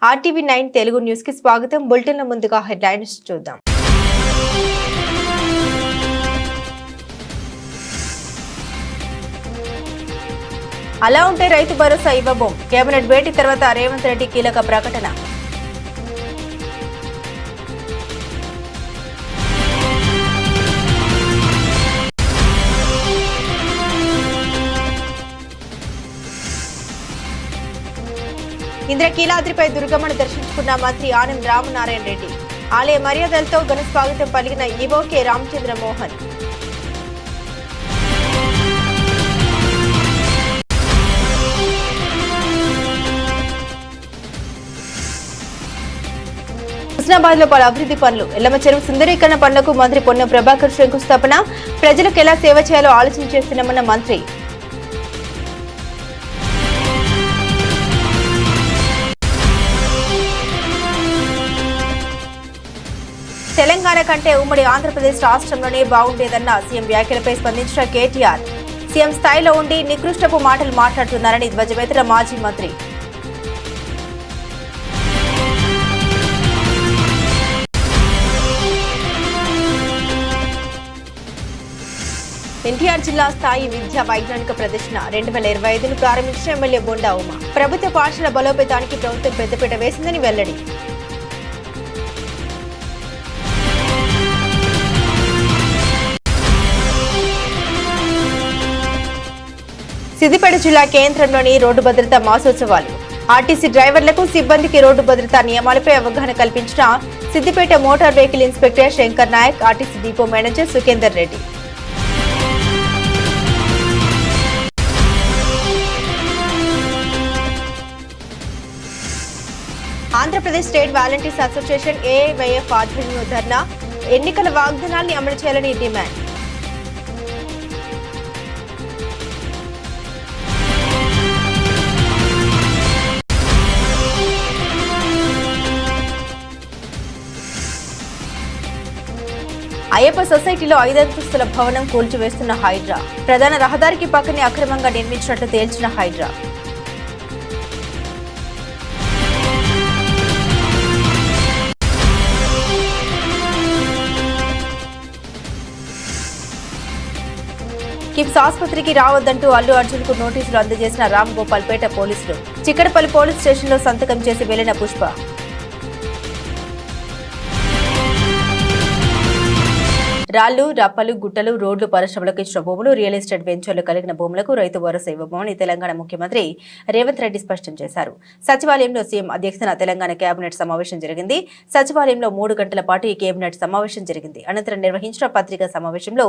RTV9 Telugu news కి స్వాగతం. Bulletin లో ముందుగా హెడ్లైన్స్ చూద్దాం. అలా ఉంటే రైతు భరోసా ఇవ్వబోం. కేబినెట్ భేటీ తర్వాత రేవంత్ రెడ్డి కీలక ప్రకటన. ఇంద్రకీలాద్రిపై దుర్గమ్మను దర్శించుకున్న మంత్రి ఆనం రామనారాయణ రెడ్డి. ఆలయ మర్యాదలతో ఘన స్వాగతం పలికిన ఈవో కె రామచంద్ర మోహన్. హుస్నాబాద్ లో పలు అభివృద్ధి పనులు. ఎల్లమ్మ చెరువు సుందరీకరణ పనులకు మంత్రి పొన్నం ప్రభాకర్ శంకుస్థాపన. ప్రజలకు ఎలా సేవ చేయాలో ఆలోచన చేస్తున్నామన్న మంత్రి. తెలంగాణ కంటే ఉమ్మడి ఆంధ్రప్రదేశ్ రాష్ట్రంలోనే బాగుండేదన్న సీఎం వ్యాఖ్యలపై స్పందించిన కేటీఆర్. సీఎం స్థాయిలో ఉండి నికృష్టపు మాటలు మాట్లాడుతున్నారని ధ్వజమెత్తిన మాజీ మంత్రి. ఎన్టీఆర్ జిల్లా స్థాయి విద్యా వైజ్ఞానిక ప్రదర్శన 2025ను ప్రారంభించిన ఎమ్మెల్యే బొండా ఉమా. ప్రభుత్వ పాఠశాల బలోపేతానికి ప్రభుత్వం పెద్దపీట వేసిందని వెల్లడి. సిద్దిపేట జిల్లా కేంద్రంలోని రోడ్డు భద్రతా మాసోత్సవాలు. ఆర్టీసీ డ్రైవర్లకు సిబ్బందికి రోడ్డు భద్రతా నియమాలపై అవగాహన కల్పించిన Siddipet motor vehicle inspector Shankar Naik, RTC depot manager Sukhender Reddy. Andhra Pradesh state volunteers association AIYF ఆధ్వర్యంలో ధర్నా. ఎన్నికల వాగ్దానాల్ని అమలు చేయాలని డిమాండ్. అయ్యప్ప సొసైటీలో 5 అంతస్తుల భవనం కూల్చివేస్తున్న హైడ్రా. ప్రధాన రహదారికి పక్కనే అక్రమంగా నిర్మించినట్లు తేల్చిన హైడ్రా. కిమ్స్ ఆసుపత్రికి రావద్దంటూ అల్లు అర్జున్ కు నోటీసులు అందజేసిన రామ్ గోపాల్ పేట పోలీసులు. చిక్కడపల్లి పోలీస్ స్టేషన్లో సంతకం చేసి వెళ్లిన పుష్ప. రాళ్లు, రప్పలు, గుట్టలు, రోడ్లు, పరిశ్రమలకు ఇచ్చిన భూములు, రియల్ ఎస్టేట్ వెంచర్లు కలిగిన భూములకు రైతు భరోసా ఇవ్వబోమని తెలంగాణ ముఖ్యమంత్రి రేవంత్ రెడ్డి స్పష్టం చేశారు. సచివాలయంలో సీఎం అధ్యక్షతన తెలంగాణ కేబినెట్ సమావేశం జరిగింది. సచివాలయంలో 3 గంటల పాటు ఈ కేబినెట్ సమావేశం జరిగింది. అనంతరం నిర్వహించిన పత్రికా సమావేశంలో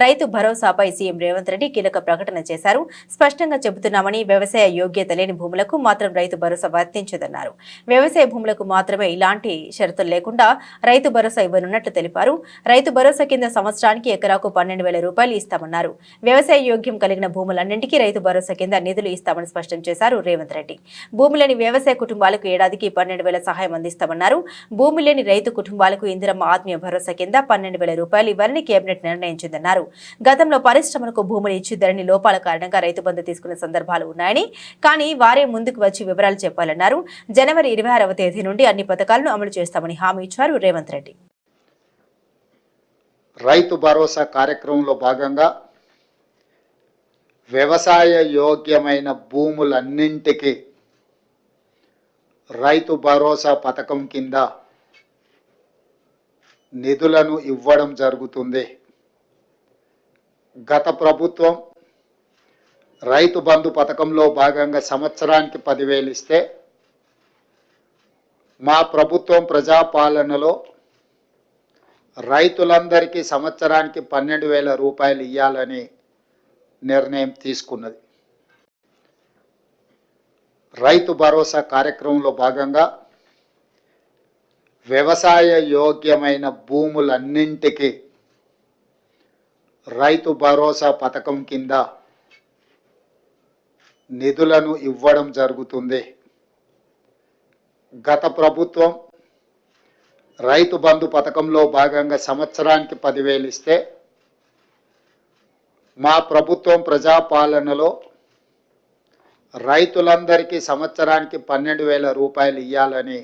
రైతు భరోసాపై సీఎం రేవంత్ రెడ్డి కీలక ప్రకటన చేశారు. స్పష్టంగా చెబుతున్నామని, వ్యవసాయ యోగ్యత లేని భూములకు మాత్రం రైతు భరోసా వర్తించదన్నారు. వ్యవసాయ భూములకు మాత్రమే ఇలాంటి షరతులు లేకుండా రైతు భరోసా ఇవ్వనున్నట్లు తెలిపారు. రైతు భరోసా కింద సంవత్సరానికి ఎకరాకు 12,000 రూపాయలు ఇస్తామన్నారు. వ్యవసాయ యోగ్యం కలిగిన భూములన్నింటికీ రైతు భరోసా కింద నిధులు ఇస్తామని స్పష్టం చేశారు రేవంత్ రెడ్డి. భూమి లేని వ్యవసాయ కుటుంబాలకు ఏడాదికి 12,000 సహాయం అందిస్తామన్నారు. భూమి లేని రైతు కుటుంబాలకు ఇందిరమ్మ ఆత్మీయ భరోసా కింద 12,000 రూపాయలు ఇవ్వాలని కేబినెట్ నిర్ణయించిందన్నారు. గతంలో పరిశ్రమలకు భూములు ఇచ్చిద్దరని లోపాల కారణంగా రైతు బంధు తీసుకున్న సందర్భాలు ఉన్నాయని, కానీ వారే ముందుకు వచ్చి వివరాలు చెప్పాలన్నారు. జనవరి 26వ తేదీ నుండి అన్ని పథకాలను అమలు చేస్తామని హామీ ఇచ్చారు రేవంత్ రెడ్డి. రైతు భరోసా కార్యక్రమంలో భాగంగా వ్యవసాయ యోగ్యమైన భూములన్నింటికి రైతు భరోసా పథకం కింద నిధులను ఇవ్వడం జరుగుతుంది. గత ప్రభుత్వం రైతు బంధు పథకంలో భాగంగా సంవత్సరానికి 10,000 ఇస్తే, మా ప్రభుత్వం ప్రజాపాలనలో రైతులందరికీ సంవత్సరానికి 12,000 రూపాయలు ఇవ్వాలని నిర్ణయం తీసుకున్నది. రైతు భరోసా కార్యక్రమంలో భాగంగా వ్యవసాయ యోగ్యమైన భూములన్నింటికి రైతు భరోసా పథకం కింద నిధులను ఇవ్వడం జరుగుతుంది. గత ప్రభుత్వం రైతు బంధు పథకంలో భాగంగా సంవత్సరానికి 10,000 ఇస్తే, మా ప్రభుత్వం ప్రజాపాలనలో రైతులందరికీ సంవత్సరానికి 12,000 రూపాయలు ఇవ్వాలని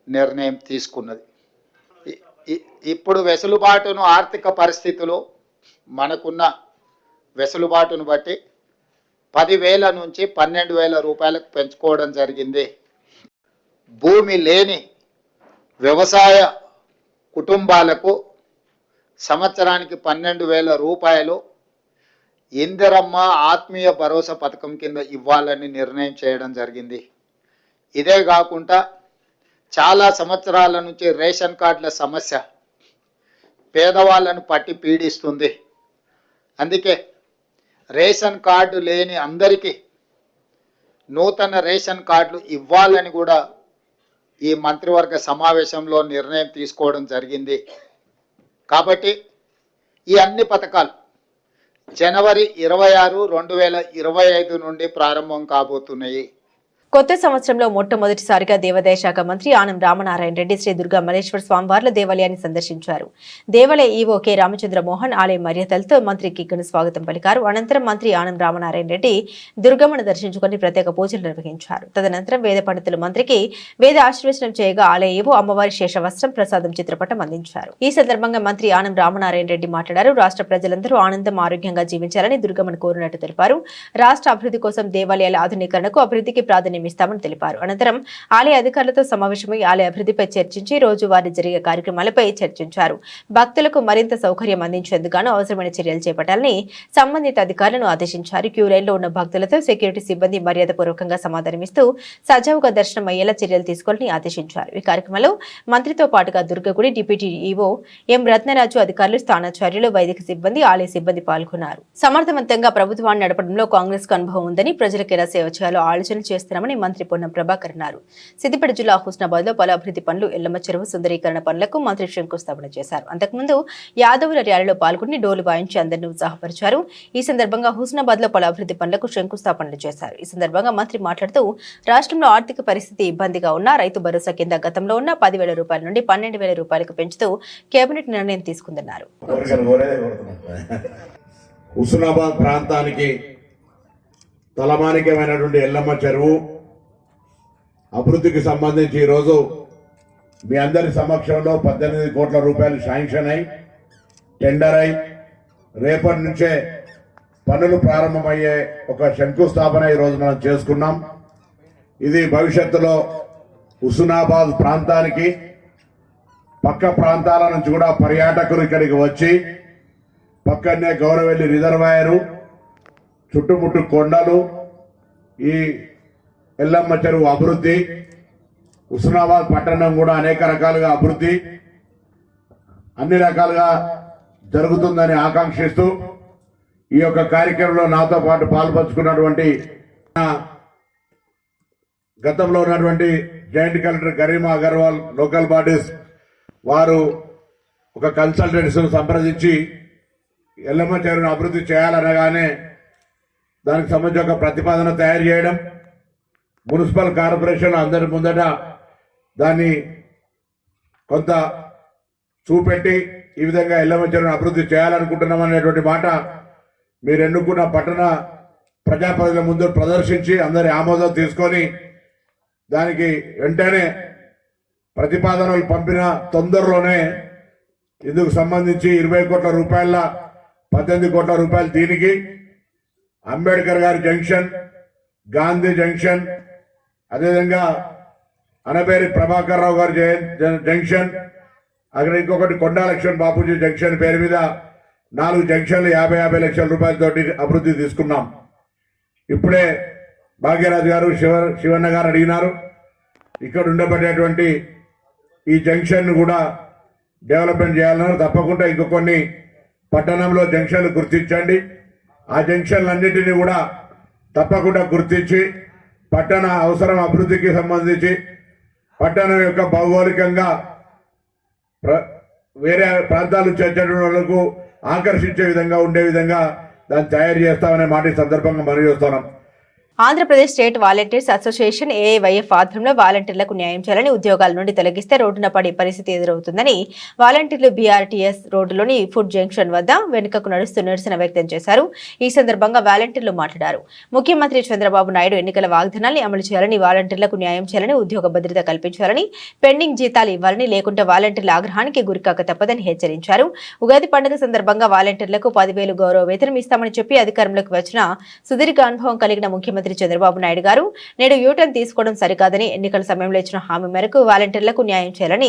నిర్ణయం తీసుకున్నది. ఇప్పుడు వెసులుబాటును, ఆర్థిక పరిస్థితులు మనకున్న వెసులుబాటును బట్టి 10,000 నుంచి 12,000 రూపాయలకు పెంచుకోవడం జరిగింది. భూమి లేని వ్యవసాయ కుటుంబాలకు సంవత్సరానికి 12,000 రూపాయలు ఇందిరమ్మ ఆత్మీయ భరోసా పథకం కింద ఇవ్వాలని నిర్ణయం చేయడం జరిగింది. ఇదే కాకుండా చాలా సంవత్సరాల నుంచి రేషన్ కార్డుల సమస్య పేదవాళ్ళను పట్టి పీడిస్తుంది. అందుకే రేషన్ కార్డు లేని అందరికీ నూతన రేషన్ కార్డులు ఇవ్వాలని కూడా ఈ మంత్రివర్గ సమావేశంలో నిర్ణయం తీసుకోవడం జరిగింది. కాబట్టి ఈ అన్ని పథకాలు జనవరి 26, 2025 నుండి ప్రారంభం కాబోతున్నాయి. కొత్త సంవత్సరంలో మొట్టమొదటిసారిగా దేవాదాయ శాఖ మంత్రి ఆనం రామనారాయణ రెడ్డి శ్రీ దుర్గా మల్లేశ్వర స్వామివార్ల దేవాలయాన్ని సందర్శించారు. దేవాలయ ఈవో కె రామచంద్ర మోహన్ ఆలయ మర్యాదలతో మంత్రికి ఘన స్వాగతం పలికారు. అనంతరం మంత్రి ఆనం రామనారాయణ రెడ్డి దుర్గమ్మను దర్శించుకుని ప్రత్యేక పూజలు నిర్వహించారు. తదనంతరం వేద పండితులు మంత్రికి వేద ఆశీర్వచనం చేయగా ఆలయ ఈవో అమ్మవారి శేషవస్త్రం ప్రసాదం చిత్రపటం అందించారు. ఈ సందర్భంగా మంత్రి ఆనం రామనారాయణ రెడ్డి మాట్లాడారు. రాష్ట్ర ప్రజలందరూ ఆనందం, ఆరోగ్యంగా జీవించాలని దుర్గమ్మను కోరినట్టు తెలిపారు. రాష్ట్ర అభివృద్ధి కోసం దేవాలయాల ఆధునీకరణకు అభివృద్ధికి ప్రాధాన్యం ఇస్తామని తెలిపారు. అనంతరం ఆలయ అధికారులతో సమావేశమై ఆలయ అభివృద్ధిపై చర్చించి రోజువారీ జరిగే కార్యక్రమాలపై చర్చించారు. భక్తులకు మరింత సౌకర్యం అందించేందుకు అవసరమైన చర్యలు చేపట్టాలని సంబంధిత అధికారులను ఆదేశించారు. క్యూ లైన్లో ఉన్న భక్తులతో సెక్యూరిటీ సిబ్బంది మర్యాదపూర్వకంగా సమాధానమిస్తూ సజావుగా దర్శనం అయ్యేలా చర్యలు తీసుకోవాలని ఆదేశించారు. ఈ కార్యక్రమంలో మంత్రితో పాటుగా దుర్గగుడి డిప్యూటీ ఈవో ఎం రత్నరాజు, అధికారులు, స్థానాచార్యులు, వైదిక సిబ్బంది, ఆలయ సిబ్బంది పాల్గొన్నారు. సమర్థవంతంగా ప్రభుత్వాన్ని నడపడంలో కాంగ్రెస్ కు అనుభవం ఉందని, ప్రజలకు ఎలా సేవ చేయాలో ఆలోచన చేస్తున్నామని మంత్రి పొన్నం ప్రభాకర్ అన్నారు. సిద్దిపేట జిల్లా హుస్నాబాద్ లో పలు అభివృద్ధి పనులు, ఎల్లమ్మ చెరువు సుందరీకరణ పనులకు మంత్రి శంకుస్థాపన చేశారు. అంతకుముందు యాదవుల ర్యాలీలో పాల్గొని డోలు వాయించి అందరినీ ఉత్సాహపరిచారు. ఈ సందర్భంగా హుస్నాబాద్ లో పలు అభివృద్ధి పనులకు శంకుస్థాపనలు చేశారు. ఈ సందర్భంగా మంత్రి మాట్లాడుతూ రాష్ట్రంలో ఆర్థిక పరిస్థితి ఇబ్బందిగా ఉన్న రైతు భరోసా కింద గతంలో ఉన్న 10,000 రూపాయల నుండి 12,000 రూపాయలకు పెంచుతూ కేబినెట్ నిర్ణయం తీసుకుందన్నారు. హుస్నాబాద్ ప్రాంతానికి తలమానికమైనటువంటి ఎల్లమ్మ చెరువు అభివృద్ధికి సంబంధించి ఈరోజు మీ అందరి సమక్షంలో 18 కోట్ల రూపాయలు శాంక్షన్ అయి టెండర్ అయి రేపటి నుంచే పనులు ప్రారంభమయ్యే ఒక శంకుస్థాపన ఈరోజు మనం చేసుకున్నాం. ఇది భవిష్యత్తులో హుస్నాబాద్ ప్రాంతానికి పక్క ప్రాంతాల నుంచి కూడా పర్యాటకులు ఇక్కడికి వచ్చి పక్కనే గౌరవెల్లి రిజర్వాయరు, చుట్టుముట్టు కొండలు, ఈ ఎల్లమ్మ చెరువు అభివృద్ధి, హుస్నాబాద్ పట్టణం కూడా అనేక రకాలుగా అభివృద్ధి అన్ని రకాలుగా జరుగుతుందని ఆకాంక్షిస్తూ ఈ యొక్క కార్యక్రమంలో నాతో పాటు పాల్పంచుకున్నటువంటి గతంలో ఉన్నటువంటి joint collector Garima Agarwal, local bodies వారు ఒక కన్సల్టెంట్స్ సంప్రదించి ఎల్లమ్మ చెరువును అభివృద్ధి చేయాలనగానే దానికి సంబంధించి ఒక ప్రతిపాదన తయారు చేయడం, మున్సిపల్ కార్పొరేషన్ అందరి ముందట దాన్ని కొంత చూపెట్టి ఈ విధంగా ఎల్లమ్మ చెరువును అభివృద్ధి చేయాలనుకుంటున్నాం అనేటువంటి మాట మీరు ఎన్నుకున్న పట్టణ ప్రజాప్రతినిధుల ముందు ప్రదర్శించి అందరి ఆమోదం తీసుకొని దానికి వెంటనే ప్రతిపాదనలు పంపిన తొందరలోనే ఇందుకు సంబంధించి 20 కోట్ల రూపాయల 18 కోట్ల రూపాయలు దీనికి అంబేద్కర్ గారి జంక్షన్, గాంధీ జంక్షన్, అదేవిధంగా అనబేరి ప్రభాకర్ రావు గారి జంక్షన్, అక్కడ ఇంకొకటి కొండా లక్ష్మణ్ బాపూజీ జంక్షన్ పేరు మీద 4 జంక్షన్లు 50 లక్షల రూపాయలతోటి అభివృద్ధి తీసుకున్నాం. ఇప్పుడే భాగ్యరాజు గారు, శివన్న గారు అడిగినారు. ఇక్కడ ఉండబడేటువంటి ఈ జంక్షన్ కూడా డెవలప్మెంట్ చేయాలన్నారు. తప్పకుండా ఇంకో కొన్ని పట్టణంలో జంక్షన్లు గుర్తించండి. ఆ జంక్షన్లన్నింటినీ కూడా తప్పకుండా గుర్తించి పట్టణ అవసరం అభివృద్ధికి సంబంధించి పట్టణం యొక్క భౌగోళికంగా వేరే ప్రాంతాల నుంచి వచ్చేటువంటి వాళ్ళకు ఆకర్షించే విధంగా ఉండే విధంగా దాన్ని తయారు చేస్తామనే మాట ఈ సందర్భంగా మనం చేస్తున్నాం. Andhra Pradesh state volunteers association AIYF ఆధ్వర్యంలో వాలంటీర్లకు న్యాయం చేయాలని, ఉద్యోగాల నుండి తొలగిస్తే రోడ్డున పడే పరిస్థితి ఎదురవుతుందని వాలంటీర్లు బీఆర్టీఎస్ రోడ్డులోని ఫుడ్ జంక్షన్ వద్ద వెనుకకు నడుస్తూ నిరసన వ్యక్తం చేశారు. ఈ సందర్భంగా వాలంటీర్లు మాట్లాడారు. ముఖ్యమంత్రి చంద్రబాబు నాయుడు ఎన్నికల వాగ్దానాన్ని అమలు చేయాలని, వాలంటీర్లకు న్యాయం చేయాలని, ఉద్యోగ భద్రత కల్పించాలని, పెండింగ్ జీతాలు ఇవ్వాలని, లేకుంటే వాలంటీర్ల ఆగ్రహానికి గురికాక తప్పదని హెచ్చరించారు. ఉగాది పండుగ సందర్భంగా వాలంటీర్లకు 10,000 గౌరవ వేతనం ఇస్తామని చెప్పి అధికారంలోకి వచ్చిన సుదీర్ఘ అనుభవం కలిగిన ముఖ్యమంత్రి చంద్రబాబు నాయుడు గారు నేడు యూటర్న్ తీసుకోవడం సరికాదని, ఎన్నికల సమయంలో ఇచ్చిన హామీ మేరకు వాలంటీర్లకు న్యాయం చేయాలని,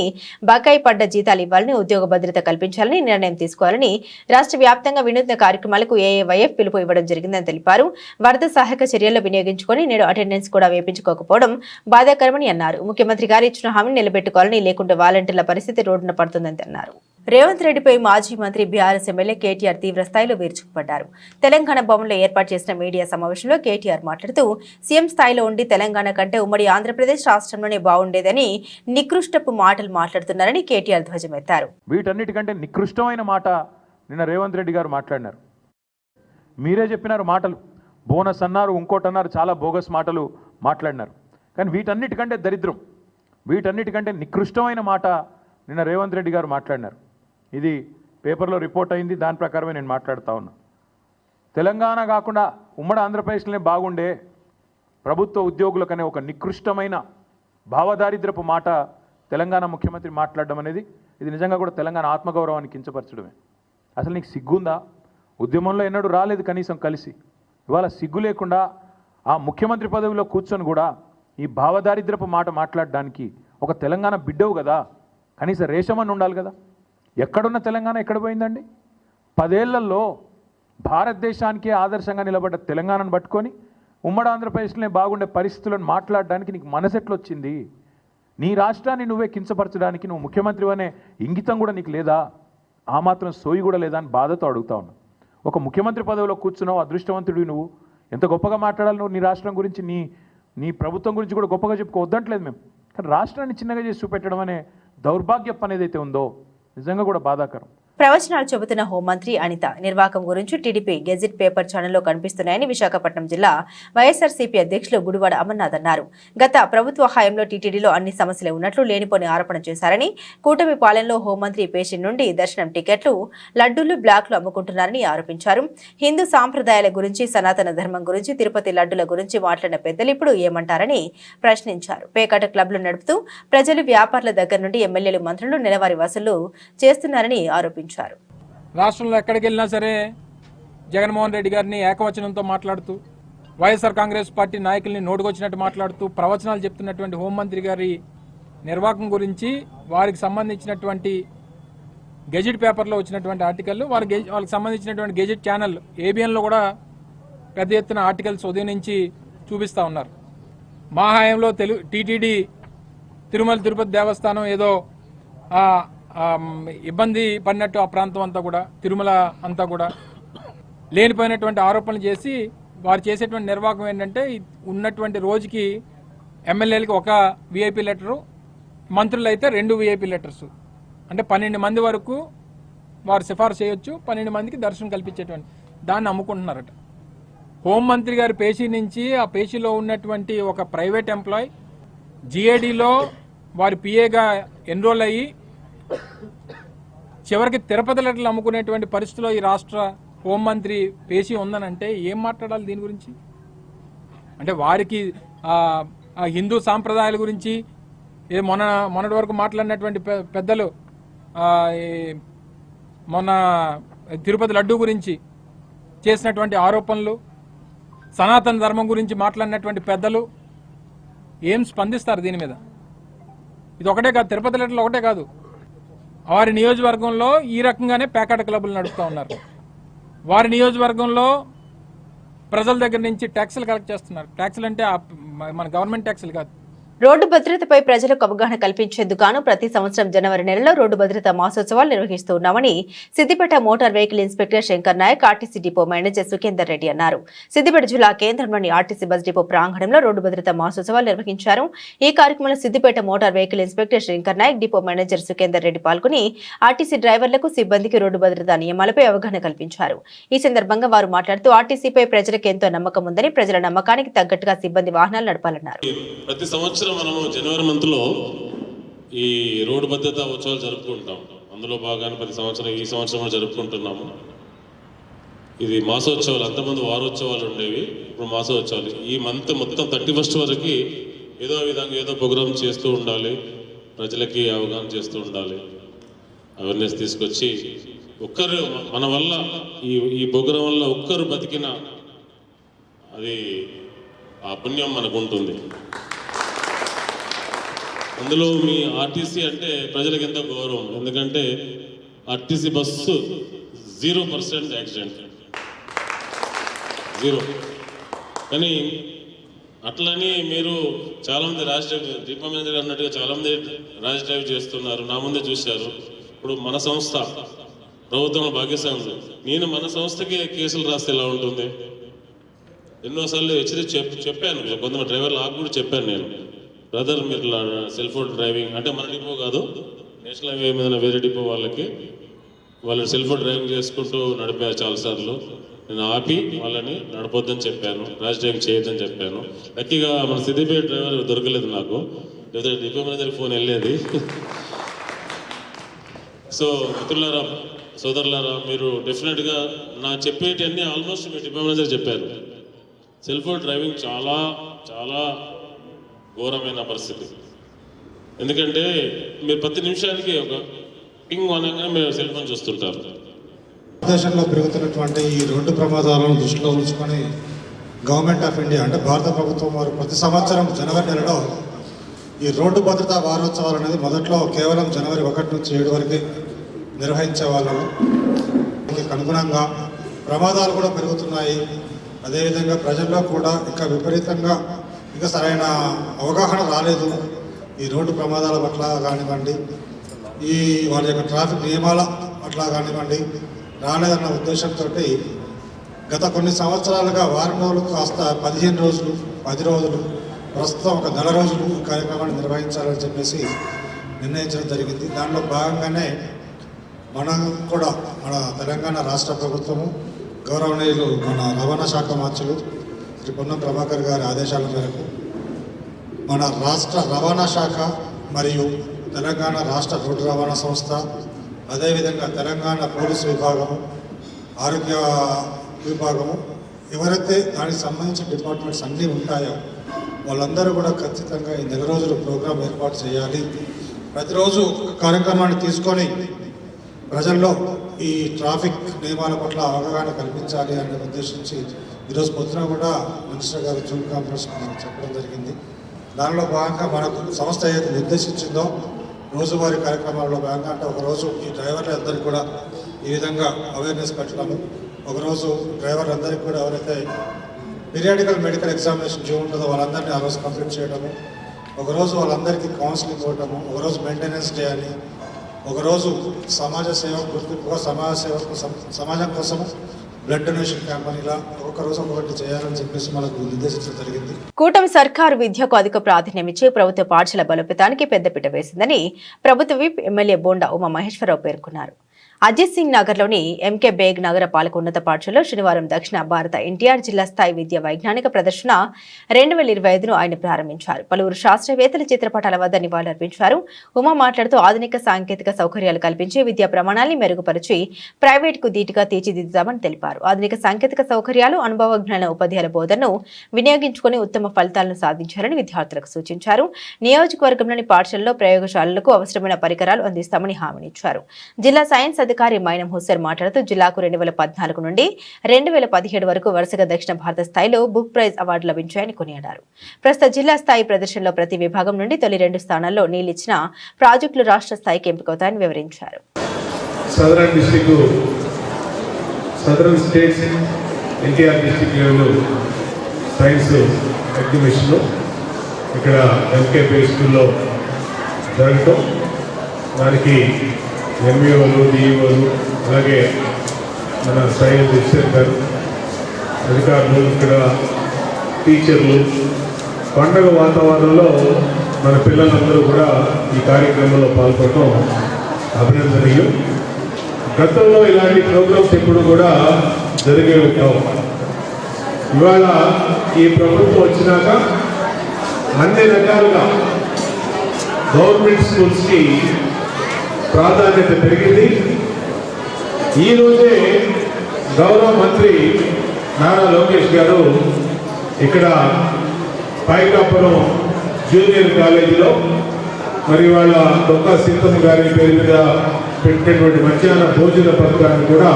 బకాయి పడ్డ జీతాలు ఇవ్వాలని, ఉద్యోగ భద్రత కల్పించాలని నిర్ణయం తీసుకోవాలని రాష్ట్ర వ్యాప్తంగా వినూత్న కార్యక్రమాలకు ఏఐవైఎఫ్ పిలుపు ఇవ్వడం జరిగిందని తెలిపారు. వరద సహాయక చర్యల్లో వినియోగించుకొని నేడు అటెండెన్స్ కూడా వేయించుకోకపోవడం బాధాకరమని అన్నారు. ముఖ్యమంత్రి గారు ఇచ్చిన హామీని నిలబెట్టుకోవాలని, లేకుంటే వాలంటీర్ల పరిస్థితి రోడ్డున పడుతుందని అన్నారు. రేవంత్ రెడ్డిపై మాజీ మంత్రి బీఆర్ఎస్ ఎమ్మెల్యే కేటీఆర్ తీవ్ర స్థాయిలో విరుచుకుపడ్డారు. తెలంగాణ భవన్లో ఏర్పాటు చేసిన మీడియా సమావేశంలో కేటీఆర్ మాట్లాడుతూ సీఎం స్థాయిలో ఉండి తెలంగాణ కంటే ఉమ్మడి ఆంధ్రప్రదేశ్ రాష్ట్రంలోనే బాగుండేదని నికృష్టపు మాటలు మాట్లాడుతున్నారని కేటీఆర్ ధ్వజమెత్తారు. వీటన్నిటికంటే నికృష్టమైన మాట నిన్న రేవంత్ రెడ్డి గారు మాట్లాడినారు. మీరే చెప్పినారు మాటలు, బోనస్ అన్నారు, ఇంకోటి అన్నారు, చాలా బోగస్ మాటలు మాట్లాడినారు. కానీ వీటన్నిటికంటే దరిద్రం, వీటన్నిటికంటే నికృష్టమైన మాట నిన్న రేవంత్ రెడ్డి గారు మాట్లాడినారు. ఇది పేపర్లో రిపోర్ట్ అయింది, దాని ప్రకారమే నేను మాట్లాడుతూ ఉన్నా. తెలంగాణ కాకుండా ఉమ్మడి ఆంధ్రప్రదేశ్లోనే బాగుండే ప్రభుత్వ ఉద్యోగులకనే ఒక నికృష్టమైన భావదారిద్రపు మాట తెలంగాణ ముఖ్యమంత్రి మాట్లాడడం అనేది ఇది నిజంగా కూడా తెలంగాణ ఆత్మగౌరవాన్ని కించపరచడమే. అసలు నీకు సిగ్గుందా? ఉద్యమంలో ఎన్నడూ రాలేదు కనీసం కలిసి, ఇవాళ సిగ్గు లేకుండా ఆ ముఖ్యమంత్రి పదవిలో కూర్చొని కూడా ఈ భావదారిద్రపు మాట మాట్లాడడానికి ఒక తెలంగాణ బిడ్డవు కదా, కనీసం రేషమని ఉండాలి కదా. ఎక్కడున్న తెలంగాణ ఎక్కడ పోయిందండి? 10 ఏళ్లలో భారతదేశానికే ఆదర్శంగా నిలబడ్డ తెలంగాణను పట్టుకొని ఉమ్మడి ఆంధ్రప్రదేశ్లోనే బాగుండే పరిస్థితులను మాట్లాడడానికి నీకు మనసెట్లు వచ్చింది? నీ రాష్ట్రాన్ని నువ్వే కించపరచడానికి నువ్వు ముఖ్యమంత్రి అనే ఇంగితం కూడా నీకు లేదా? ఆ మాత్రం సోయి కూడా లేదా అని బాధతో అడుగుతా ఉన్నా. ఒక ముఖ్యమంత్రి పదవిలో కూర్చున్నావు, అదృష్టవంతుడివి నువ్వు. ఎంత గొప్పగా మాట్లాడాలి నువ్వు నీ రాష్ట్రం గురించి, నీ ప్రభుత్వం గురించి కూడా గొప్పగా చెప్పుకోవద్దంటలేదు మేము. కానీ రాష్ట్రాన్ని చిన్నగా చేసి చూపెట్టడం అనే దౌర్భాగ్యం అనేది అయితే ఉందో నిజంగా కూడా బాధాకరం. ప్రవచనాలు చెబుతున్న హోంమంత్రి అనిత నిర్వాకం గురించి టీడీపీ గెజిట్ పేపర్ ఛానల్లో కనిపిస్తున్నాయని విశాఖపట్నం జిల్లా వైఎస్ఆర్సీపీ అధ్యక్షులు గుడివాడ అమర్నాథ్ అన్నారు. గత ప్రభుత్వ హయాంలో టీటీడీలో అన్ని సమస్యలే ఉన్నట్లు లేనిపోని ఆరోపణ చేశారని, కూటమి పాలనలో హోంమంత్రి పేషెంట్ నుండి దర్శనం టికెట్లు, లడ్డూలు, బ్లాక్లు అమ్ముకుంటున్నారని ఆరోపించారు. హిందూ సాంప్రదాయాల గురించి, సనాతన ధర్మం గురించి, తిరుపతి లడ్డుల గురించి మాట్లాడిన పెద్దలు ఇప్పుడు ఏమంటారని ప్రశ్నించారు. పేకాట క్లబ్లు నడుపుతూ ప్రజలు, వ్యాపారుల దగ్గర నుండి ఎమ్మెల్యేలు, మంత్రులు నెలవారీ వసూలు చేస్తున్నారని ఆరోపించారు. రాష్ట్రంలో ఎక్కడికి వెళ్ళినా సరే జగన్మోహన్ రెడ్డి గారిని ఏకవచనంతో మాట్లాడుతూ, వైఎస్ఆర్ కాంగ్రెస్ పార్టీ నాయకుల్ని నోటుకొచ్చినట్టు మాట్లాడుతూ ప్రవచనాలు చెప్తున్నటువంటి హోంమంత్రి గారి నిర్వాహకం గురించి, వారికి సంబంధించినటువంటి గెజిట్ పేపర్లో వచ్చినటువంటి ఆర్టికల్, వాళ్ళకి సంబంధించినటువంటి గెజిట్ ఛానల్ ఏబిఎన్లో కూడా పెద్ద ఎత్తున ఆర్టికల్స్ ఉదయం నుంచి చూపిస్తూ ఉన్నారు. మా హయాంలో టీటీడీ తిరుమల తిరుపతి దేవస్థానం ఏదో ఇబ్బంది పడినట్టు ఆ ప్రాంతం అంతా కూడా, తిరుమల అంతా కూడా లేనిపోయినటువంటి ఆరోపణలు చేసి వారు చేసేటువంటి నిర్వాహకం ఏంటంటే ఉన్నటువంటి రోజుకి ఎమ్మెల్యేలకి ఒక విఐపీ లెటరు, మంత్రులు అయితే 2 విఐపీ లెటర్స్, అంటే 12 మంది వరకు వారు సిఫార్సు చేయొచ్చు, 12 మందికి దర్శనం కల్పించేటువంటి దాన్ని అమ్ముకుంటున్నారట. హోంమంత్రి గారి పేషీ నుంచి ఆ పేషీలో ఉన్నటువంటి ఒక ప్రైవేట్ ఎంప్లాయ్ జిఏడిలో వారి పిఏగా ఎన్రోల్ అయ్యి చివరికి తిరుపతి లెటర్లు అమ్ముకునేటువంటి పరిస్థితిలో ఈ రాష్ట్ర హోంమంత్రి పేషీ ఉందనంటే ఏం మాట్లాడాలి దీని గురించి? అంటే వారికి హిందూ సాంప్రదాయాల గురించి మొన్నటి వరకు మాట్లాడినటువంటి పెద్దలు, మొన్న తిరుపతి లడ్డు గురించి చేసినటువంటి ఆరోపణలు, సనాతన ధర్మం గురించి మాట్లాడినటువంటి పెద్దలు ఏం స్పందిస్తారు దీని మీద? ఇది ఒకటే కాదు, తిరుపతి లెటర్లు ఒకటే కాదు, వారి నియోజకవర్గంలో ఈ రకంగానే పేకాట క్లబ్లు నడుస్తూ ఉన్నారు. వారి నియోజకవర్గంలో ప్రజల దగ్గర నుంచి ట్యాక్సులు కలెక్ట్ చేస్తున్నారు. ట్యాక్సులు అంటే మన గవర్నమెంట్ ట్యాక్సులు కాదు, రోడ్డు భద్రతపై ప్రజలకు అవగాహన కల్పించేందుకు గాను ప్రతి సంవత్సరం జనవరి నెలలో రోడ్డు భద్రతా మాసోత్సవాలు నిర్వహిస్తూ ఉన్నామని Siddipet motor vehicle inspector Shankar Naik RTC depot manager Sukhender Reddy అన్నారు. సిద్దిపేట జిల్లా కేంద్రంలోని ఆర్టీసీ బస్ డిపో ప్రాంగణంలో రోడ్డు భద్రతా మాసోత్సవాలు నిర్వహించారు. ఈ కార్యక్రమంలో Siddipet motor vehicle inspector Shankar Nayak, depot manager Sukhender Reddy పాల్గొని ఆర్టీసీ డ్రైవర్లకు, సిబ్బందికి రోడ్డు భద్రతా నియమాలపై అవగాహన కల్పించారు. ఈ సందర్భంగా వారు మాట్లాడుతూ ఆర్టీసీపై ప్రజలకు ఎంతో నమ్మకం ఉందని, ప్రజల నమ్మకానికి తగ్గట్టుగా సిబ్బంది వాహనాలు నడపాలన్నారు. ప్రతి సంవత్సరం మనము జనవరి మంత్లో ఈ రోడ్డు భద్రతా ఉత్సవాలు జరుపుకుంటాం. అందులో భాగాన్ని ప్రతి సంవత్సరం ఈ సంవత్సరం జరుపుకుంటున్నాము. ఇది మాసోత్సవాలు, అంతమంది వారోత్సవాలు ఉండేవి, ఇప్పుడు మాసోత్సవాలు. ఈ మంత్ మొత్తం 31st వరకు ఏదో విధంగా ఏదో ప్రోగ్రామ్ చేస్తూ ఉండాలి, ప్రజలకి అవగాహన చేస్తూ ఉండాలి, అవేర్నెస్ తీసుకొచ్చి ఒక్కరు మన వల్ల ఈ ప్రోగ్రాం వల్ల ఒక్కరు బతికిన అది ఆ పుణ్యం మనకు ఉంటుంది. అందులో మీ ఆర్టీసీ అంటే ప్రజలకు ఎంతో గౌరవం. ఎందుకంటే ఆర్టీసీ బస్సు 0% యాక్సిడెంట్, 0. కానీ అట్లని మీరు చాలామంది ర్యాష్ డ్రైవ్, డిపో మేనేజర్ అన్నట్టుగా చాలామంది ర్యాష్ డ్రైవ్ చేస్తున్నారు, నా ముందే చూశారు. ఇప్పుడు మన సంస్థ ప్రభుత్వంలో భాగ్యస్వామి, నేను మన సంస్థకి కేసులు రాస్తే ఎలా ఉంటుంది? ఎన్నోసార్లు చెప్పాను, కొంతమంది డ్రైవర్లు ఆకు కూడా చెప్పాను నేను, బ్రదర్ మీరు సెల్ ఫోన్ డ్రైవింగ్ అంటే మన డిపో కాదు, నేషనల్ హైవే మీద వేరే డిపో వాళ్ళకి వాళ్ళు సెల్ ఫోన్ డ్రైవింగ్ చేసుకుంటూ నడిపారు చాలాసార్లు. నేను ఆపి వాళ్ళని నడపొద్దని చెప్పాను, ర్యాష్ డ్రైవింగ్ చేయొద్దని చెప్పాను. లక్కీగా మన సిద్దిపేట డ్రైవర్ దొరకలేదు నాకు, లేదా డిపో మేనేజర్ ఫోన్ వెళ్ళేది. సో మిత్రులారా, సోదరులారా, మీరు డెఫినెట్గా నా చెప్పేటివన్నీ ఆల్మోస్ట్ మీ డిపో మేనేజర్ చెప్పారు. సెల్ ఫోన్ డ్రైవింగ్ చాలా చాలా ఘోరమైన పరిస్థితి. ఎందుకంటే మీరు ప్రతి నిమిషానికి ఒక పింగ్ అనగానే మీరు సెల్ ఫోన్ చూస్తుంటారు. దేశంలో పెరుగుతున్నటువంటి ఈ రోడ్డు ప్రమాదాలను దృష్టిలో ఉంచుకొని గవర్నమెంట్ ఆఫ్ ఇండియా అంటే భారత ప్రభుత్వం వారు ప్రతి సంవత్సరం జనవరి నెలలో ఈ రోడ్డు భద్రతా వారోత్సవాలు అనేది మొదట్లో కేవలం జనవరి 1 నుంచి 7 వరకు నిర్వహించే వాళ్ళము. దీనికి అనుగుణంగా ప్రమాదాలు కూడా పెరుగుతున్నాయి. అదేవిధంగా ప్రజల్లో కూడా ఇంకా విపరీతంగా ఇంకా సరైన అవగాహన రాలేదు ఈ రోడ్డు ప్రమాదాల పట్ల కానివ్వండి, ఈ వాళ్ళ యొక్క ట్రాఫిక్ నియమాల పట్ల కానివ్వండి రాలేదన్న ఉద్దేశంతో గత కొన్ని సంవత్సరాలుగా వారం రోజులు కాస్త 15 రోజులు, 10 రోజులు, ప్రస్తుతం ఒక నెల రోజులు ఈ కార్యక్రమాన్ని నిర్వహించాలని చెప్పేసి నిర్ణయించడం జరిగింది. దానిలో భాగంగానే మనం కూడా మన తెలంగాణ రాష్ట్ర ప్రభుత్వము గౌరవనీయులు మన రవాణా శాఖ మంత్రులు శ్రీ పొన్నం ప్రభాకర్ గారి ఆదేశాల మేరకు మన రాష్ట్ర రవాణా శాఖ మరియు తెలంగాణ రాష్ట్ర రోడ్డు రవాణా సంస్థ, అదేవిధంగా తెలంగాణ పోలీసు విభాగము, ఆరోగ్య విభాగము, ఎవరైతే దానికి సంబంధించిన డిపార్ట్మెంట్స్ అన్నీ ఉంటాయో వాళ్ళందరూ కూడా ఖచ్చితంగా ఈ నెల రోజులు ప్రోగ్రాం ఏర్పాటు చేయాలి. ప్రతిరోజు కార్యక్రమాన్ని తీసుకొని ప్రజల్లో ఈ ట్రాఫిక్ నియమాల పట్ల అవగాహన కల్పించాలి అనే ఉద్దేశించి ఈరోజు పొద్దున కూడా మినిస్టర్ గారు జూమ్ కాన్ఫరెన్స్ చెప్పడం జరిగింది. దానిలో భాగంగా మనకు సంస్థ ఏదైతే నిర్దేశించిందో రోజువారీ కార్యక్రమాల్లో భాగంగా అంటే ఒకరోజు ఈ డ్రైవర్లందరికీ కూడా ఈ విధంగా అవేర్నెస్ పెట్టడము, ఒకరోజు డ్రైవర్లందరికీ కూడా ఎవరైతే పీరియాడికల్ మెడికల్ ఎగ్జామినేషన్ డ్యూ ఉంటుందో వాళ్ళందరినీ ఆ రోజు కంప్లీట్ చేయడము, ఒకరోజు వాళ్ళందరికీ కౌన్సిలింగ్ ఇవ్వడము, ఒకరోజు మెయింటెనెన్స్ డే అని, ఒకరోజు సమాజ సేవ గుర్తింపుగా సమాజం కోసము బ్లడ్ డొనేషన్ క్యాంపెయిన్, ఇలా ఒక్కొక్క రోజు ఒక్కొక్కటి చేయాలని చెప్పేసి మనకు నిర్దేశించడం జరిగింది. కూటమి సర్కారు విద్యకు అధిక ప్రాధాన్యం ఇచ్చి ప్రభుత్వ పాఠశాల బలోపేతానికి పెద్దపీట వేసిందని ప్రభుత్వ విప్ ఎమ్మెల్యే బోండా ఉమా మహేశ్వరరావు పేర్కొన్నారు. అజిత్ సింగ్ నగర్లోని ఎంకే బేగ్ నగర పాలక ఉన్నత పాఠశాలలో శనివారం దక్షిణ భారత ఎన్టీఆర్ జిల్లా స్థాయి విద్యా వైజ్ఞానిక ప్రదర్శన 2025ను ఆయన ప్రారంభించారు. పలువురు శాస్త్రవేత్తల చిత్రపటాల వద్ద నివాళులర్పించారు. ఉమా మాట్లాడుతూ ఆధునిక సాంకేతిక సౌకర్యాలు కల్పించి విద్యా ప్రమాణాన్ని మెరుగుపరిచి ప్రైవేట్కు ధీటుగా తీర్చిదిద్దుతామని తెలిపారు. ఆధునిక సాంకేతిక సౌకర్యాలు, అనుభవజ్ఞాన ఉపాధ్యాయుల బోధనను వినియోగించుకుని ఉత్తమ ఫలితాలను సాధించాలని విద్యార్థులకు సూచించారు. నియోజకవర్గంలోని పాఠశాలలో ప్రయోగశాలలకు అవసరమైన పరికరాలు అందిస్తామని హామీనిచ్చారు. జిల్లా సైన్స్ అధికారి మైనం హుస్సేన్ మాట్లాడుతూ జిల్లాకు 2014 నుండి 2017 వరకు వరుసగా దక్షిణ భారత స్థాయిలో బుక్ ప్రైజ్ అవార్డు లభించాయని కొనియాడారు. ప్రస్తుత జిల్లా స్థాయి ప్రదర్శనలో ప్రతి విభాగం నుండి తొలి 2 స్థానాల్లో నిలిచిన ప్రాజెక్టులు రాష్ట్ర స్థాయికి ఎంపికవుతాయని వివరించారు. Southern states NTR district level science ఎగ్జిబిషన్లో ఇక్కడ ఎంకేపీ స్కూల్లో జరగటం, దానికి ఎంఈఓలు, డిఈఓలు, అలాగే మన సయ్యద్ హుస్సేన్ గారు, అధికారులు, ఇక్కడ టీచర్లు, పండగ వాతావరణంలో మన పిల్లలందరూ కూడా ఈ కార్యక్రమంలో పాల్గొనడం అభినందనీయం. గతంలో ఇలాంటి ప్రోగ్రామ్స్ ఎప్పుడు కూడా జరిగేవి కావు. ఇవాళ ఈ ప్రభుత్వం వచ్చినాక అన్ని రకాలుగా గవర్నమెంట్ స్కూల్స్కి ప్రాధాన్యత పెరిగింది. ఈరోజే గౌరవ మంత్రి నారా లోకేష్ గారు ఇక్కడ పైకాపురం జూనియర్ కాలేజీలో మరి వాళ్ళ డొక్కా సీతమ్మ గారి పేరు మీద పెట్టినటువంటి మధ్యాహ్న భోజన పథకాన్ని కూడా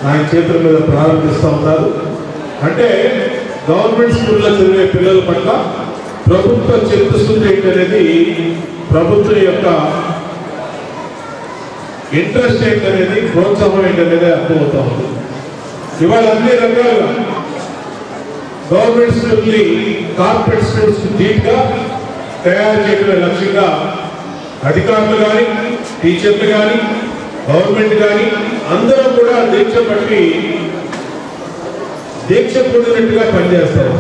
ఆయన చేతుల మీద ప్రారంభిస్తూ ఉన్నారు. అంటే గవర్నమెంట్ స్కూల్లో చదివే పిల్లల పట్ల ప్రభుత్వ చిత్తశుద్ధి ఏంటనేది, ప్రభుత్వం యొక్క ఇంట్రెస్ట్ ఏంటనేది, ప్రోత్సాహం ఏంటనేది అర్థమవుతా ఉంది. ఇవాళ అన్ని రకాలుగా గవర్నమెంట్ స్కూల్ని కార్పొరేట్ స్కూల్స్ ధీటుగా తయారు చేయడమే లక్ష్యంగా అధికారులు కానీ, టీచర్లు కానీ, గవర్నమెంట్ కానీ అందరూ కూడా దీక్ష పట్టి దీక్ష పొందినట్టుగా పనిచేస్తారు.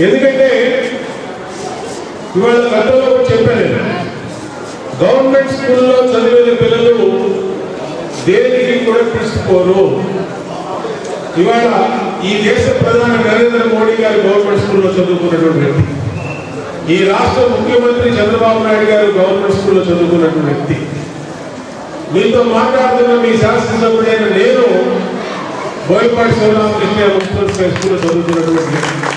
ఎందుకంటే ఇవాళ గతంలో కూడా చెప్పాను, గవర్నమెంట్ స్కూల్లో చదివిన పిల్లలు దేనికి కూడా తీసుకోరు. ఇవాళ ఈ దేశ ప్రధాని నరేంద్ర మోడీ గారు గవర్నమెంట్ స్కూల్లో చదువుకున్నటువంటి వ్యక్తి, ఈ రాష్ట్ర ముఖ్యమంత్రి చంద్రబాబు నాయుడు గారు గవర్నమెంట్ స్కూల్లో చదువుకున్నటువంటి వ్యక్తి, మీతో మాట్లాడుతున్న మీ శాసనసభ్యుడైన నేను బోయపాటి శివరామకృష్ణ మున్సిపల్ స్కూల్లో చదువుకున్నటువంటి వ్యక్తి.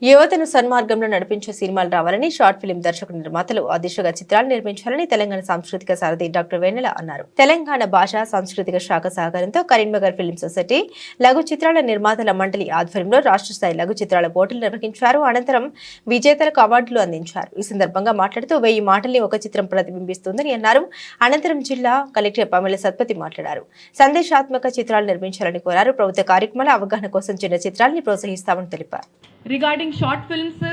యువతను సన్మార్గంలో నడిపించే సినిమాలు రావాలని షార్ట్ ఫిల్మ్ దర్శకుడు నిర్మాతలు ఆ దిశగా చిత్రాలు నిర్మించాలని తెలంగాణ సాంస్కృతిక సారథి డాక్టర్ వెన్నెల అన్నారు. తెలంగాణ భాషా సాంస్కృతిక శాఖ సహకారంతో కరీంనగర్ ఫిల్మ్ సొసైటీ లఘు చిత్రాల నిర్మాతల మండలి ఆధ్వర్యంలో రాష్ట్ర స్థాయి లఘు చిత్రాల పోటీలు నిర్వహించారు. అనంతరం విజేతలకు అవార్డులు అందించారు. ఈ సందర్భంగా మాట్లాడుతూ 1000 మాటల్ని ఒక చిత్రం ప్రతిబింబిస్తుందని అన్నారు. అనంతరం జిల్లా కలెక్టర్ పమేల సత్పతి మాట్లాడారు. సందేశాత్మక చిత్రాలు నిర్మించాలని కోరారు. ప్రభుత్వ కార్యక్రమాల అవగాహన కోసం చిన్న చిత్రాలని ప్రోత్సహిస్తామని తెలిపారు. Regarding short films,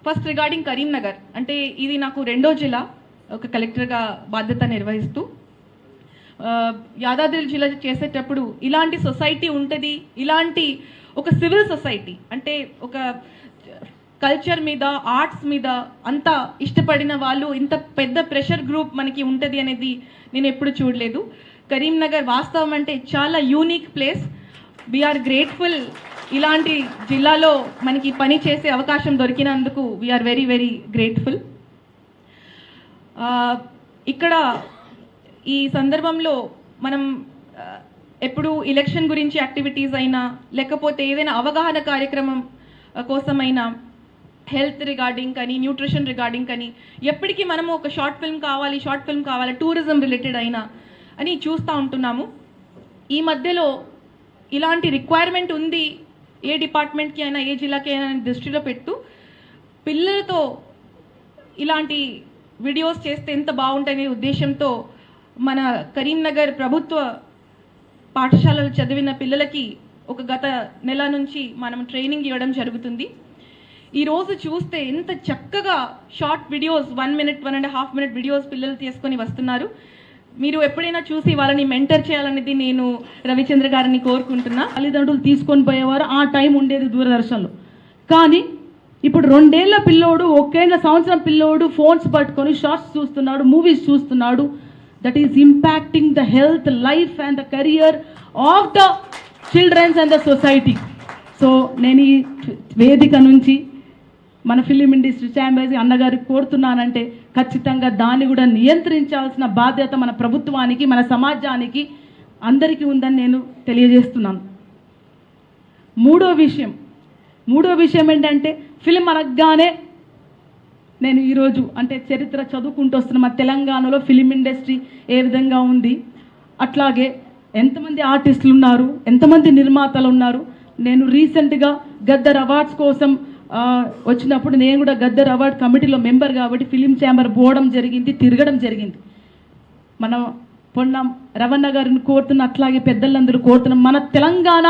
first regarding Karimnagar, అంటే ఇది నాకు 2వ జిల్లా ఒక కలెక్టర్గా బాధ్యత నిర్వహిస్తూ యాదాద్రి జిల్లా చేసేటప్పుడు ఇలాంటి సొసైటీ ఉంటుంది, ఇలాంటి ఒక సివిల్ సొసైటీ అంటే ఒక కల్చర్ మీద, ఆర్ట్స్ మీద అంత ఇష్టపడిన వాళ్ళు, ఇంత పెద్ద ప్రెషర్ గ్రూప్ మనకి ఉంటుంది అనేది నేను ఎప్పుడు చూడలేదు. కరీంనగర్ వాస్తవం అంటే చాలా యూనిక్ ప్లేస్. వీఆర్ గ్రేట్ఫుల్ ఇలాంటి జిల్లాలో మనకి పని చేసే అవకాశం దొరికినందుకు వీఆర్ వెరీ వెరీ గ్రేట్ఫుల్. ఇక్కడ ఈ సందర్భంలో మనం ఎప్పుడు ఎలక్షన్ గురించి యాక్టివిటీస్ అయినా, లేకపోతే ఏదైనా అవగాహన కార్యక్రమం కోసమైనా, హెల్త్ రిగార్డింగ్ కానీ, న్యూట్రిషన్ రిగార్డింగ్ కానీ, ఎప్పటికీ మనము ఒక షార్ట్ ఫిల్మ్ కావాలి, టూరిజం రిలేటెడ్ అయినా అని చూస్తూ ఉంటున్నాము. ఈ మధ్యలో ఇలాంటి రిక్వైర్మెంట్ ఉంది, ఏ డిపార్ట్మెంట్కి అయినా, ఏ జిల్లాకి అయినా దృష్టిలో పెట్టు పిల్లలతో ఇలాంటి వీడియోస్ చేస్తే ఎంత బాగుంటుందనే ఉద్దేశంతో మన కరీంనగర్ ప్రభుత్వ పాఠశాలలు చదివిన పిల్లలకి ఒక గత నెల నుంచి మనం ట్రైనింగ్ ఇవ్వడం జరుగుతుంది. ఈరోజు చూస్తే ఎంత చక్కగా short videos 1 minute, 1.5 minute videos పిల్లలు తీసుకొని వస్తున్నారు. మీరు ఎప్పుడైనా చూసి వాళ్ళని మెంటర్ చేయాలనేది నేను రవిచంద్ర గారిని కోరుకుంటున్నా. తల్లిదండ్రులు తీసుకొని పోయేవారు, ఆ టైం ఉండేది దూరదర్శన్లో. కానీ ఇప్పుడు 2 ఏళ్ల పిల్లోడు, 1 ఏళ్ల సంవత్సరం పిల్లోడు ఫోన్స్ పట్టుకొని షార్ట్స్ చూస్తున్నాడు, మూవీస్ చూస్తున్నాడు. That is impacting the health, life and the career of the childrens and the society. So నేను ఈ వేదిక నుంచి మన ఫిలిం ఇండస్ట్రీ ఛాంబర్స్ అన్నగారికి కోరుతున్నానంటే, ఖచ్చితంగా దాన్ని కూడా నియంత్రించాల్సిన బాధ్యత మన ప్రభుత్వానికి, మన సమాజానికి అందరికీ ఉందని నేను తెలియజేస్తున్నాను. మూడో విషయం ఏంటంటే, ఫిలిం అనగానే నేను ఈరోజు అంటే చరిత్ర చదువుకుంటూ వస్తున్న మన తెలంగాణలో ఫిలిం ఇండస్ట్రీ ఏ విధంగా ఉంది, అట్లాగే ఎంతమంది ఆర్టిస్టులు ఉన్నారు, ఎంతమంది నిర్మాతలు ఉన్నారు. నేను రీసెంట్గా గద్దర్ అవార్డ్స్ కోసం వచ్చినప్పుడు నేను కూడా గద్దర్ అవార్డ్ కమిటీలో మెంబర్ కాబట్టి ఫిలిం ఛాంబర్ పోవడం జరిగింది, తిరగడం జరిగింది. మనం రవణ గారిని కోరుతున్న, అట్లాగే పెద్దలందరూ కోరుతున్నాం, మన తెలంగాణ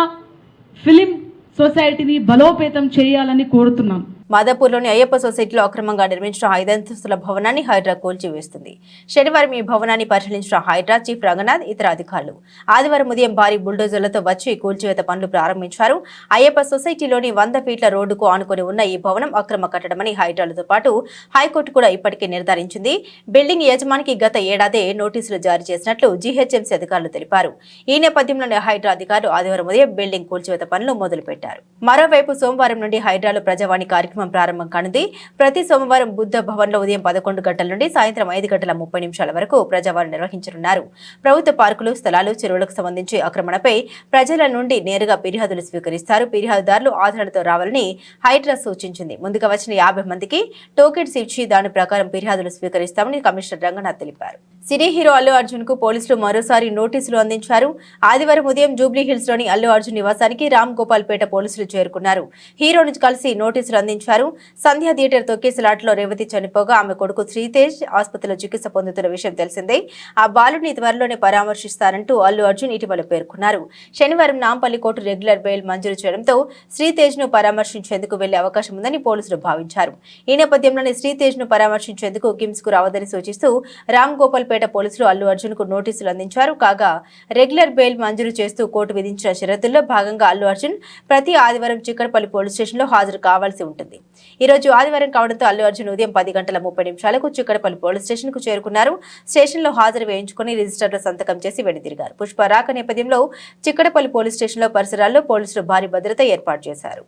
ఫిలిం సొసైటీని బలోపేతం చేయాలని కోరుతున్నాను. మాదాపూర్లోని అయ్యప్ప సొసైటీలో అక్రమంగా నిర్మించిన 5 అంతస్తుల భవనాన్ని హైడ్రా కూల్చివేస్తుంది. శనివారం ఈ భవనాన్ని పరిశీలించిన హైడ్రా చీఫ్ రంగనాథ్ ఇతర అధికారులు ఆదివారం ఉదయం భారీ బుల్డోజర్లతో వచ్చి కూల్చివేత పనులు ప్రారంభించారు. అయ్యప్ప సొసైటీలోని 100 ఫీట్ల రోడ్డుకు ఆనుకొని ఉన్న ఈ భవనం అక్రమ కట్టడమని హైడ్రాలతో పాటు హైకోర్టు కూడా ఇప్పటికే నిర్ధారించింది. బిల్డింగ్ యజమానికి గత ఏడాదే నోటీసులు జారీ చేసినట్లు జీహెచ్ఎంసీ అధికారులు తెలిపారు. ఈ నేపథ్యంలోనే హైడ్రా అధికారులు ఆదివారం ఉదయం బిల్డింగ్ కూల్చివేత పనులు మొదలుపెట్టారు. మరోవైపు సోమవారం నుండి హైడ్రాలో ప్రజావాణి కార్యక్రమం ప్రారంభం కానుంది. ప్రతి సోమవారం బుద్ధ భవన్ లో ఉదయం 11 గంటల నుండి సాయంత్రం 5:30 వరకు ప్రజావాణి నిర్వహించనున్నారు. ప్రభుత్వ పార్కులు, స్థలాలు, చెరువులకు సంబంధించి ఆక్రమణపై ప్రజల నుండి నేరుగా ఫిర్యాదులు స్వీకరిస్తారు. ఫిర్యాదుదారులు ఆధారాలతో రావాలని హైడ్రా సూచించింది. ముందుగా వచ్చిన 50 మందికి టోకెన్స్ ఇచ్చి దాని ప్రకారం ఫిర్యాదులు స్వీకరిస్తామని కమిషనర్ రంగనాథ్ తెలిపారు. సినీ హీరో అల్లు అర్జున్ కు పోలీసులు మరోసారి నోటీసులు అందించారు. ఆదివారం ఉదయం జూబ్లీ హిల్స్ లోని అల్లు అర్జున్ నివాసానికి రామ్ గోపాల్ పేట పోలీసులు చేరుకున్నారు. హీరోను కలిసి నోటీసులు అందించారు. సంధ్యా థియేటర్ తొక్కేసలాట్లో రేవతి చనిపోగా ఆమె కొడుకు శ్రీతేజ్ ఆసుపత్రిలో చికిత్స పొందుతున్న విషయం తెలిసిందే. ఆ బాలుడిని త్వరలోనే పరామర్శిస్తారంటూ అల్లు అర్జున్ ఇటీవల పేర్కొన్నారు. శనివారం నాంపల్లి కోర్టు రెగ్యులర్ బెయిల్ మంజూరు చేయడంతో శ్రీతేజ్ ను పరామర్శించేందుకు వెళ్లే అవకాశం ఉందని పోలీసులు భావించారు. ఈ నేపథ్యంలోనే శ్రీతేజ్ ను పరామర్శించేందుకు కిమ్స్ కు రావద్దని సూచిస్తూ రామ్ గోపాల్ పేట పోలీసులు అల్లు అర్జున్ కు నోటీసులు అందించారు. కాగా రెగ్యులర్ బెయిల్ మంజూరు చేస్తూ కోర్టు విధించిన షరతుల్లో భాగంగా అల్లు అర్జున్ ప్రతి ఆదివారం చిక్కడపల్లి పోలీస్ స్టేషన్ లో హాజరు కావాల్సి ఉంటుంది. ఈ రోజు ఆదివారం కావడంతో అల్లు అర్జున్ ఉదయం 10:30 చిక్కడపల్లి పోలీస్ స్టేషన్ కు చేరుకున్నారు. స్టేషన్ లో హాజరు వేయించుకుని రిజిస్టర్ లో సంతకం చేసి వెనుదిరిగారు. పుష్ప రాక నేపథ్యంలో చిక్కడపల్లి పోలీస్ స్టేషన్ లో పరిసరాల్లో పోలీసులు భారీ భద్రత ఏర్పాటు చేశారు.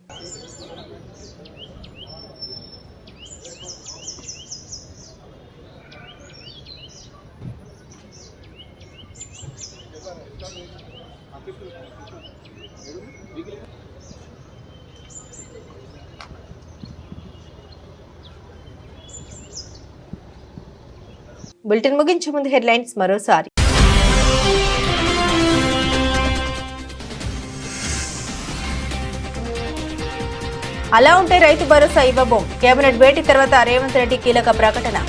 బులెటిన్ ముగించే ముందు హెడ్లైన్స్ మరోసారి. అలా ఉంటే రైతు భరోసా ఇవ్వబోం. కేబినెట్ భేటీ తర్వాత రేవంత్ రెడ్డి కీలక ప్రకటన.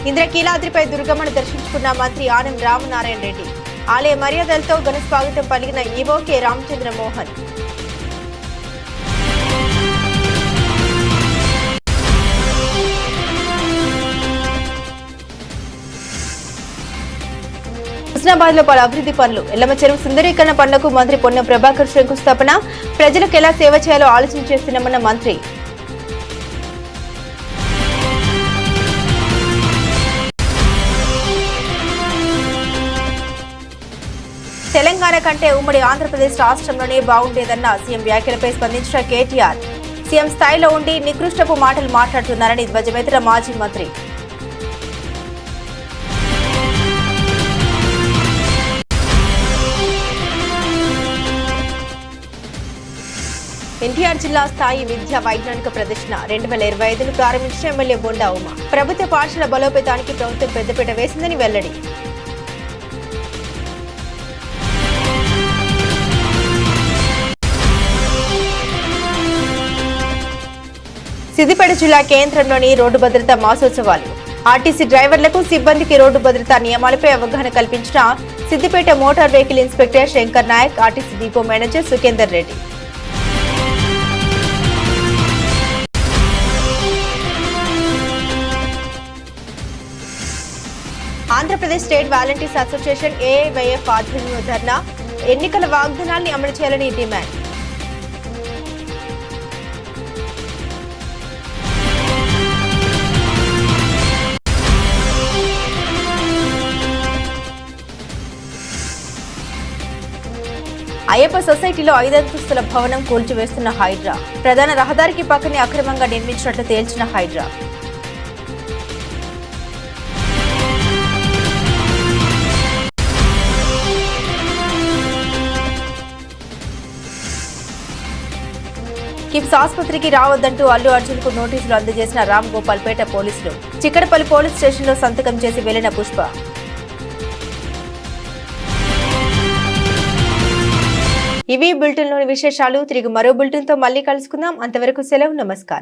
ఇంద్రకీలాద్రిపై దుర్గమ్మను దర్శించుకున్న మంత్రి ఆనం రామనారాయణ రెడ్డి. ఆలయ మర్యాదలతో ఘన స్వాగతం పలికిన ఈవో కె రామచంద్ర మోహన్. హుస్నాబాద్ లో పలు అభివృద్ధి పనులు. ఎల్లమ్మ చెరువు సుందరీకరణ పనులకు మంత్రి పొన్నం ప్రభాకర్ శంకుస్థాపన. ప్రజలకు ఎలా సేవ చేయాలో ఆలోచన చేస్తున్నామన్న మంత్రి. తెలంగాణ కంటే ఉమ్మడి ఆంధ్రప్రదేశ్ రాష్ట్రంలోనే బాగుండేదన్న సీఎం వ్యాఖ్యలపై స్పందించిన కేటీఆర్. సీఎం స్థాయిలో ఉండి నికృష్టపు మాటలు మాట్లాడుతున్నారని ధ్వజమెత్తిన మాజీ మంత్రి. ఎన్టీఆర్ జిల్లా స్థాయి విద్యా వైజ్ఞానిక ప్రదర్శన 2025ను ప్రారంభించిన ఎమ్మెల్యే బొండా ఉమా. ప్రభుత్వ పాఠశాల బలోపేతానికి ప్రభుత్వం పెద్దపీట వేసిందని వెల్లడి. సిద్దిపేట జిల్లా కేంద్రంలోని రోడ్డు భద్రతా మాసోత్సవాలు. ఆర్టీసీ డ్రైవర్లకు, సిబ్బందికి రోడ్డు భద్రతా నియమాలపై అవగాహన కల్పించిన Siddipet motor vehicle inspector Shankar Naik, RTC depot manager Sukhender Reddy. Andhra Pradesh state volunteers association AIYF ఆధ్వర్యంలో ధర్నా. ఎన్నికల వాగ్దానాల్ని అమలు చేయాలని డిమాండ్. అయ్యప్ప సొసైటీలో 5 అంతస్తుల భవనం కూల్చివేస్తున్న హైడ్రా. ప్రధాన రహదారికి పక్కనే అక్రమంగా నిర్మించినట్లు తేల్చిన హైడ్రా. కిమ్స్ ఆసుపత్రికి రావద్దంటూ అల్లు అర్జున్ కు నోటీసులు అందజేసిన రామ్ గోపాల్ పేట పోలీసులు. చిక్కడపల్లి పోలీస్ స్టేషన్ లో సంతకం చేసి వెళ్లిన పుష్ప. ఇవి బులెటిన్లోని విశేషాలు. తిరిగి మరో బులెటిన్తో మళ్ళీ కలుసుకుందాం. అంతవరకు సెలవు. నమస్కారం.